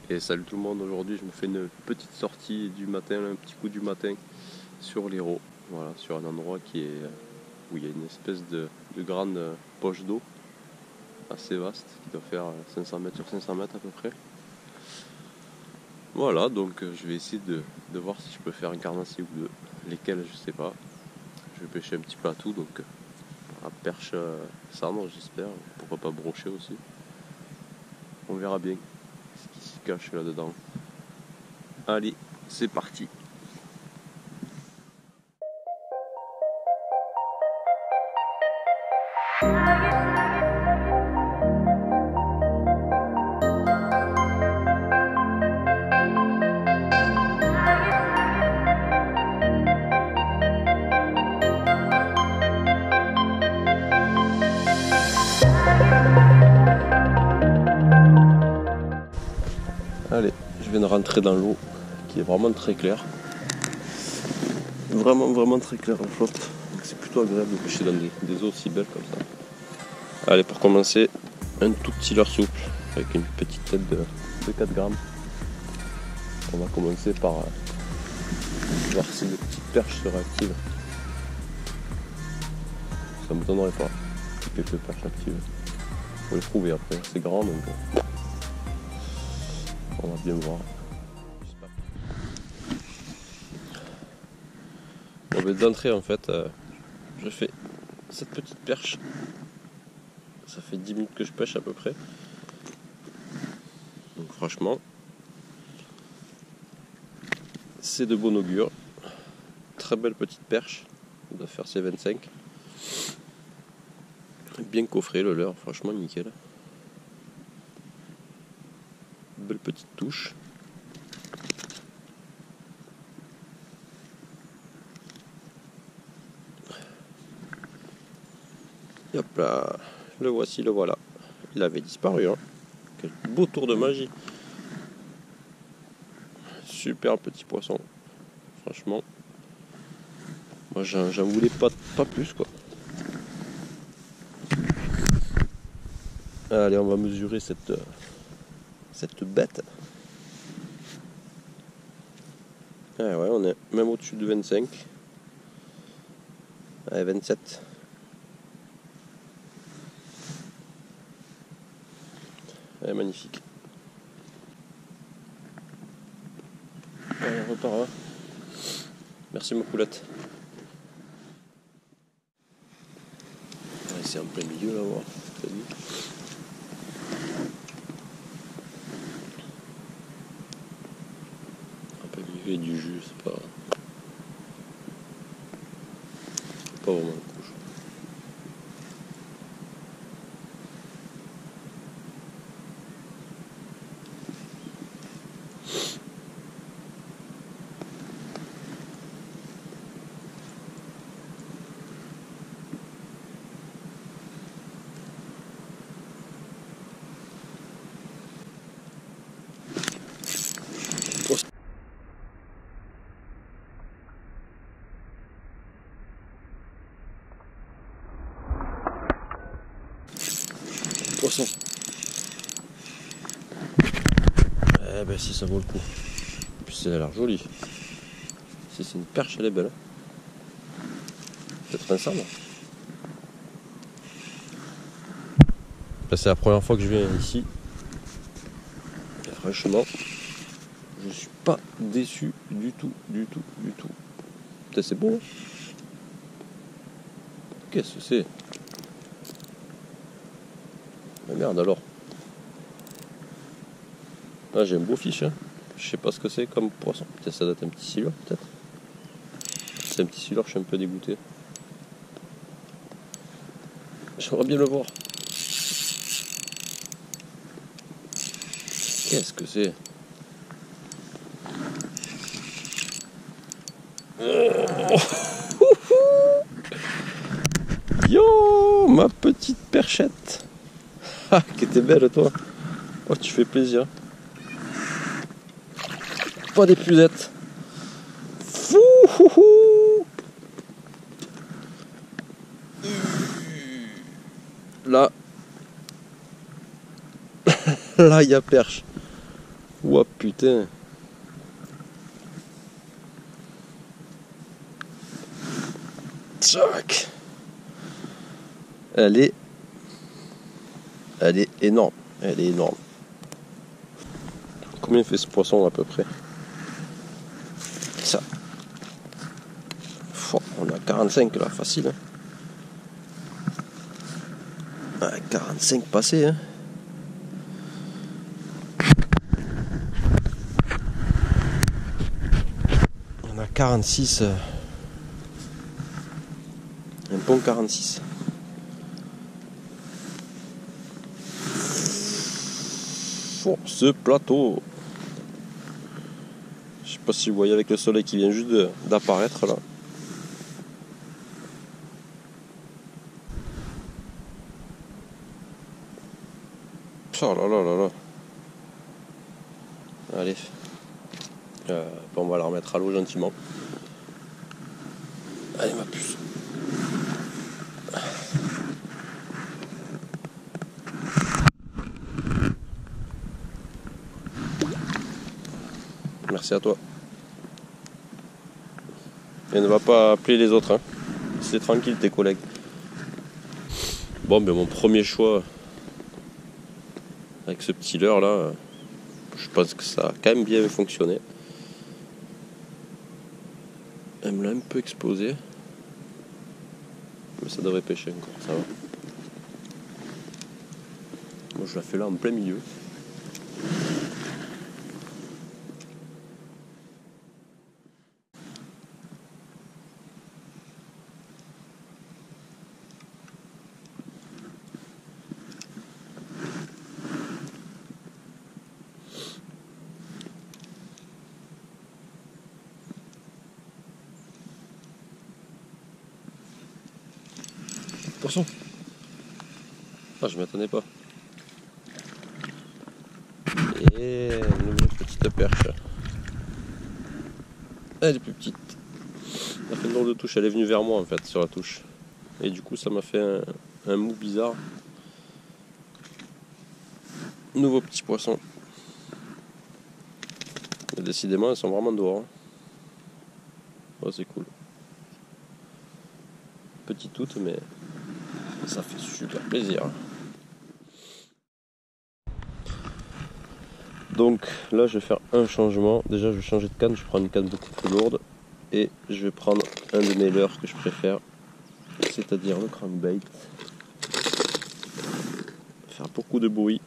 Et salut tout le monde, aujourd'hui je me fais une petite sortie du matin, un petit coup du matin sur l'Hérault. Voilà, sur un endroit où il y a une espèce de grande poche d'eau assez vaste qui doit faire 500 mètres sur 500 mètres à peu près. Voilà, donc je vais essayer de voir si je peux faire un carnassier ou deux, lesquels je sais pas. Je vais pêcher un petit peu à tout, donc à perche cendre j'espère, pourquoi pas brocher aussi. On verra bien ce qui se cache là-dedans. Allez, c'est parti. Allez, je viens de rentrer dans l'eau qui est vraiment très claire. Vraiment très claire en flotte. Donc c'est plutôt agréable de pêcher dans des eaux aussi belles comme ça. Allez, pour commencer, un tout petit leurre souple avec une petite tête de 4 grammes. On va commencer par voir si les petites perches seraient actives. Ça ne me donnerait pas quelques perches actives. Il faut les trouver après, c'est grand donc on va bien voir. Bon, ben, d'entrée en fait, je fais cette petite perche. Ça fait 10 minutes que je pêche à peu près. Donc franchement, c'est de bon augure. Très belle petite perche. On doit faire ses 25. Bien coffré le leurre, franchement nickel. Belle petite touche. Et hop là, le voici, le voilà. Il avait disparu, hein. Quel beau tour de magie. Super petit poisson. Franchement, moi j'en voulais pas plus quoi. Allez, on va mesurer cette bête. Ah ouais, on est même au-dessus de 25. Allez, 27. Elle est magnifique. Allez, on repart là. Merci ma poulette. Allez, c'est en plein milieu là, voir. T'as vu ? En plein milieu du jus, c'est pas vraiment le coup. Poisson. Eh ben si ça vaut le coup. Puis ça a l'air joli. Si c'est une perche, elle est belle. Peut-être un sabre. Là, c'est la première fois que je viens ici. Et franchement, je suis pas déçu du tout. Putain, c'est beau. Hein. Qu'est-ce que c'est? Mais merde alors. Ah, j'ai un beau fiche. Hein. Je sais pas ce que c'est comme poisson. Peut-être ça doit être un petit silure peut-être. C'est un petit silure, je suis un peu dégoûté. J'aimerais bien le voir. Qu'est-ce que c'est? Oh yo, ma petite perchette. Ah, qui était belle toi. Oh, tu fais plaisir. Pas des plusettes. Fouhouhou. Là, là il y a perche. Ou putain. Tchac. Elle est énorme. Elle est énorme. Combien fait ce poisson à peu près? Ça. On a 45 là, facile. Hein. Ah, 45 passés. Hein. On a 46. Un bon 46. Oh, ce plateau. Je sais pas si vous voyez avec le soleil qui vient juste d'apparaître là. Oh là là là là. Allez. On va la remettre à l'eau gentiment. Allez ma puce. Merci à toi. Et ne va pas appeler les autres. Hein. C'est tranquille tes collègues. Bon, ben mon premier choix avec ce petit leurre là, je pense que ça a quand même bien fonctionné. Elle me l'a un peu explosé. Mais ça devrait pêcher encore, ça va. Moi je la fais là en plein milieu. Poisson. Ah, je m'y attendais pas. Et une nouvelle petite perche. Elle est plus petite. Elle a fait une drôle de touche. Elle est venue vers moi en fait sur la touche. Et du coup ça m'a fait un mou bizarre. Nouveau petit poisson. Et décidément elles sont vraiment dehors. Hein. Oh, c'est cool. Petite toute mais ça fait super plaisir. Donc là je vais faire un changement. Déjà je vais changer de canne, je prends une canne beaucoup plus lourde. Et je vais prendre un de mes leurres que je préfère. C'est-à-dire le crankbait. Faire beaucoup de bruit.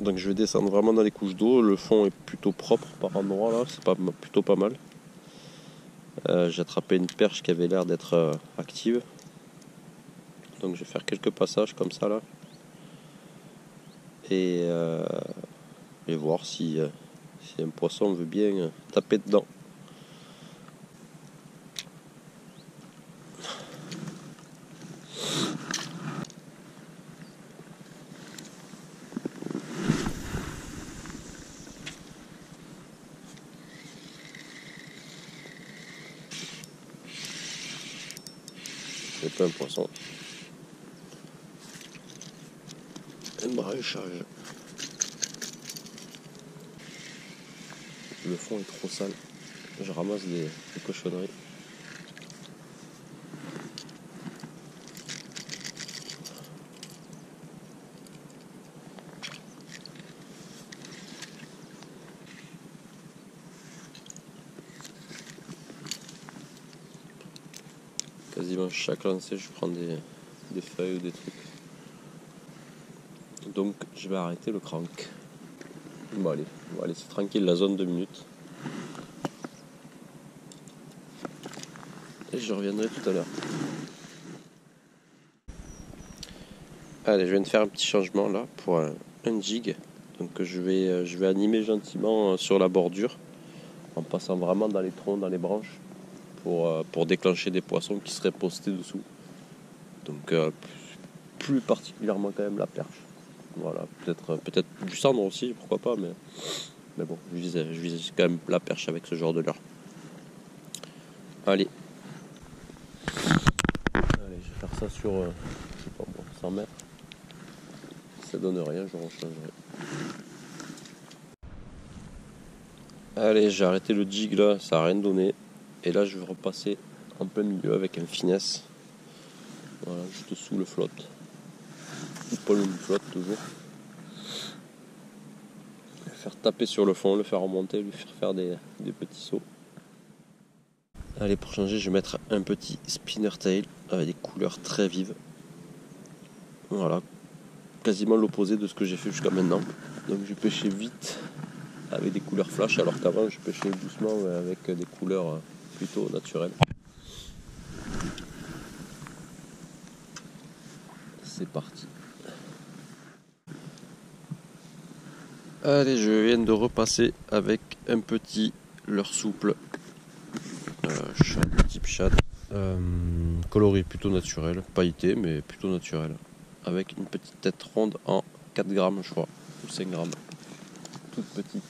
Donc je vais descendre vraiment dans les couches d'eau. Le fond est plutôt propre par endroit là, c'est plutôt pas mal. J'ai attrapé une perche qui avait l'air d'être active. Donc je vais faire quelques passages comme ça là. Et voir si un poisson veut bien taper dedans. C'est pas un poisson. Un maraîchage. Le fond est trop sale. Je ramasse des cochonneries. Quasiment chaque lancer je prends des feuilles ou des trucs. Donc je vais arrêter le crank. Bon allez, on va laisser tranquille la zone 2 minutes. Et je reviendrai tout à l'heure. Allez, je viens de faire un petit changement là pour un jig. Donc je vais animer gentiment sur la bordure en passant vraiment dans les troncs, dans les branches pour déclencher des poissons qui seraient postés dessous. Donc plus particulièrement quand même la perche. Voilà, peut-être du cendre aussi, pourquoi pas, mais bon, je vise quand même la perche avec ce genre de leurre. Allez, je vais faire ça sur je sais pas, 100 mètres. Si ça donne rien, je rechangerai. Allez, j'ai arrêté le jig là, ça n'a rien donné. Et là, je vais repasser en plein milieu avec un finesse. Voilà, juste sous le flotte. Ou pas le flotte toujours. Le faire taper sur le fond, le faire remonter, lui faire des petits sauts. Allez, pour changer, je vais mettre un petit spinner tail avec des couleurs très vives. Voilà, quasiment l'opposé de ce que j'ai fait jusqu'à maintenant. Donc je pêchais vite avec des couleurs flash, alors qu'avant je pêchais doucement avec des couleurs plutôt naturelles. C'est parti. Allez, je viens de repasser avec un petit leurre souple, chat, type chat, coloris plutôt naturel, pailleté mais plutôt naturel, avec une petite tête ronde en 4 grammes je crois, ou 5 grammes, toute petite.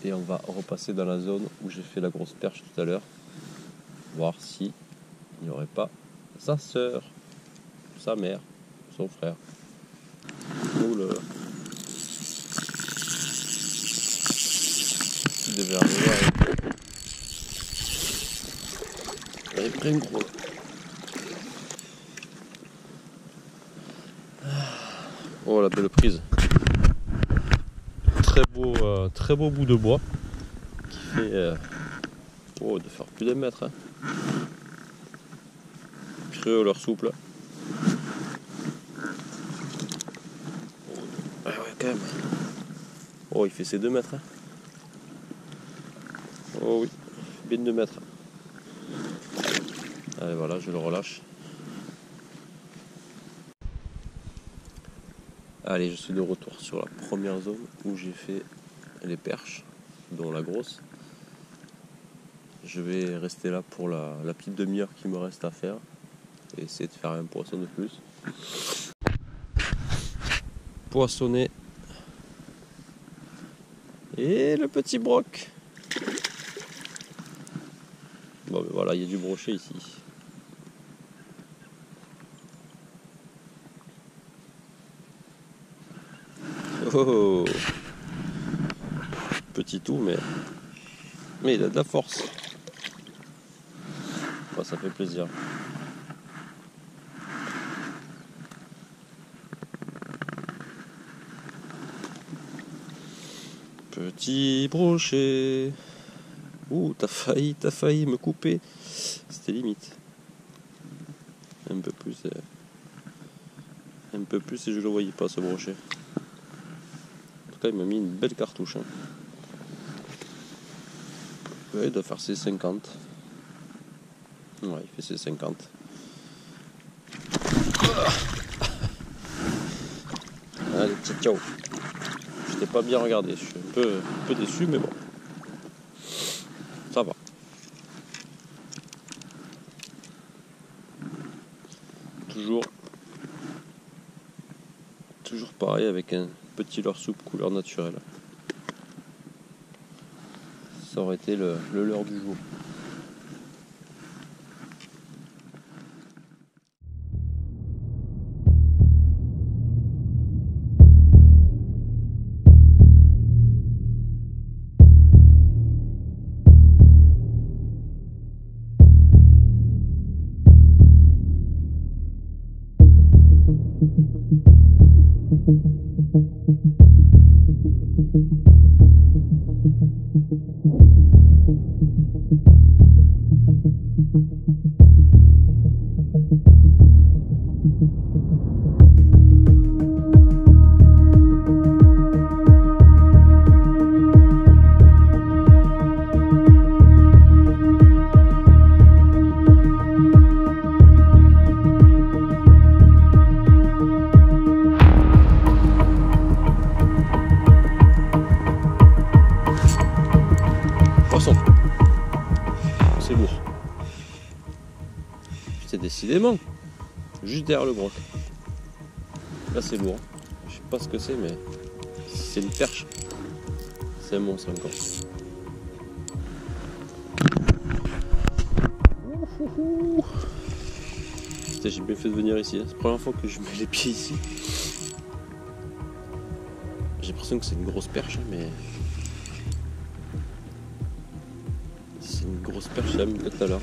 Et on va repasser dans la zone où j'ai fait la grosse perche tout à l'heure, voir si il n'y aurait pas sa sœur, sa mère, son frère. Oh là là. Il devait arriver avec... Il est plein gros là. Oh la belle prise. Très beau bout de bois qui fait de faire plus d'un mètre. Hein. Creux leur souple. Ah ouais quand même. Oh il fait ses 2 mètres. Hein. Oh oui, bien 2 mètres. Allez voilà, je le relâche. Allez, je suis de retour sur la première zone où j'ai fait les perches, dont la grosse. Je vais rester là pour la petite demi-heure qui me reste à faire et essayer de faire un poisson de plus. Poissonner. Et le petit broc. Bon ben voilà, il y a du brochet ici. Oh, petit tout, mais il a de la force. Oh, ça fait plaisir. Petit brochet. Ouh, t'as failli me couper. C'était limite. Un peu plus et je le voyais pas ce brochet. Il m'a mis une belle cartouche. Hein. Ouais, il doit faire ses 50. Ouais, il fait ses 50. Allez, ciao. Je t'ai pas bien regardé. Je suis un peu déçu, mais bon. Ça va. Toujours pareil avec un petit leurre souple couleur naturelle. Ça aurait été le leurre du jour. Poisson. C'est lourd. C'est décidément juste derrière le broc. Là c'est lourd. Je sais pas ce que c'est, mais c'est une perche. C'est un monstre encore. J'ai bien fait de venir ici. C'est la première fois que je mets les pieds ici. J'ai l'impression que c'est une grosse perche, mais c'est une grosse perche là, même tout à l'heure.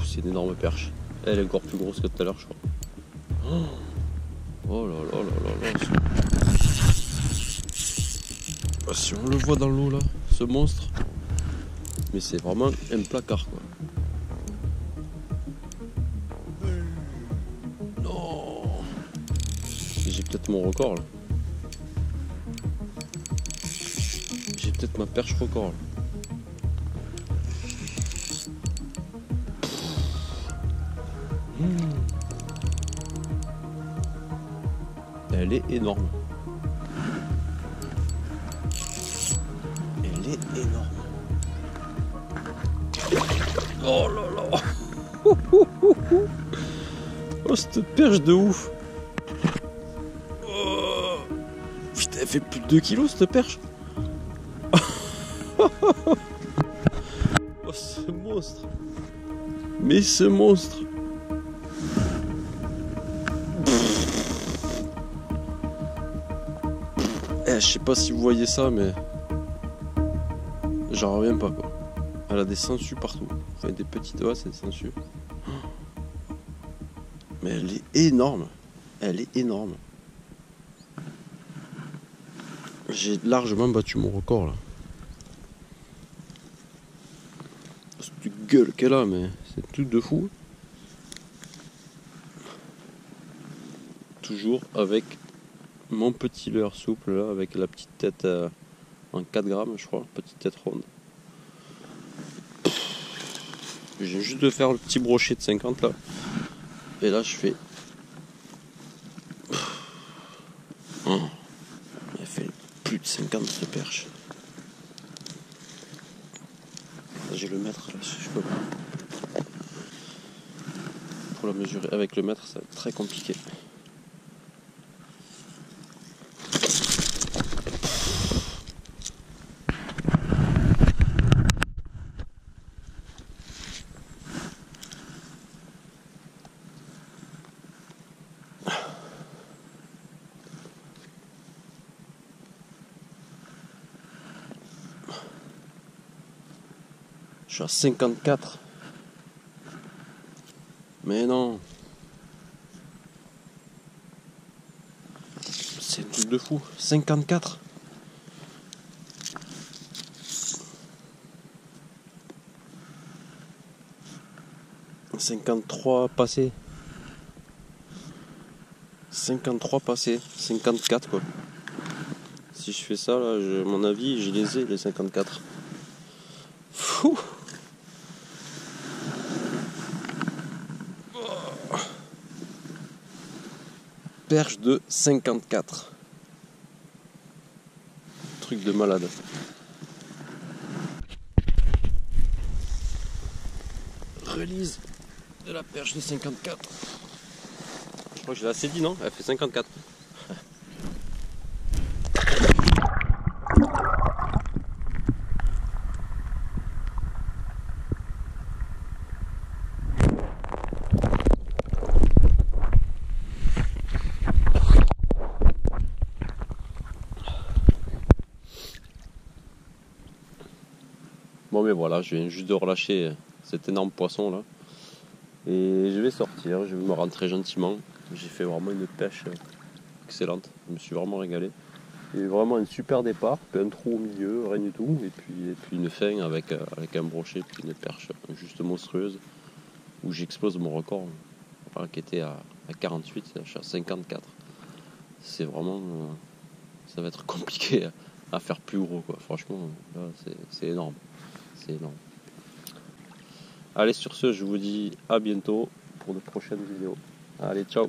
C'est une énorme perche. Elle est encore plus grosse que tout à l'heure, je crois. Oh là là là là là. Oh, si on le voit dans l'eau là, ce monstre. Mais c'est vraiment un placard quoi. Non. J'ai peut-être mon record là. J'ai peut-être ma perche record là. Elle est énorme. Elle est énorme. Oh là là. Oh cette perche de ouf. Oh. Putain, elle fait plus de 2 kilos cette perche. Oh ce monstre. Mais ce monstre. Je sais pas si vous voyez ça, mais j'en reviens pas quoi. Elle a des sangsues partout. Enfin des petites doigts, c'est des sangsues. Mais elle est énorme. Elle est énorme. J'ai largement battu mon record là. C'est une gueule qu'elle a, mais c'est tout de fou. Toujours avec mon petit leurre souple là, avec la petite tête en 4 grammes je crois, petite tête ronde. J'ai juste de faire le petit brochet de 50 là. Et là je fais... Oh, elle fait plus de 50 de perche. J'ai le mètre là, je peux pas. Pour la mesurer avec le mètre, ça va être très compliqué. Je suis à 54. Mais non. C'est un truc de fou. 54. « 53 passés. 53 passés. 54 quoi. Si je fais ça là, à mon avis, je les ai les 54. Fou. Perche de 54. Truc de malade. Release de la perche de 54. Je crois que je l'ai assez dit, non? Elle fait 54. Bon mais voilà, je viens juste de relâcher cet énorme poisson là. Et je vais sortir, je vais me rentrer gentiment. J'ai fait vraiment une pêche excellente, je me suis vraiment régalé. Et vraiment un super départ, puis un trou au milieu, rien du tout. Et puis une fin avec un brochet, puis une perche juste monstrueuse. Où j'explose mon record, voilà, qui était à 48, je suis à 54. C'est vraiment... ça va être compliqué à faire plus gros quoi. Franchement, là c'est énorme. C'est énorme. Allez, sur ce, je vous dis à bientôt pour de prochaines vidéos. Allez, ciao!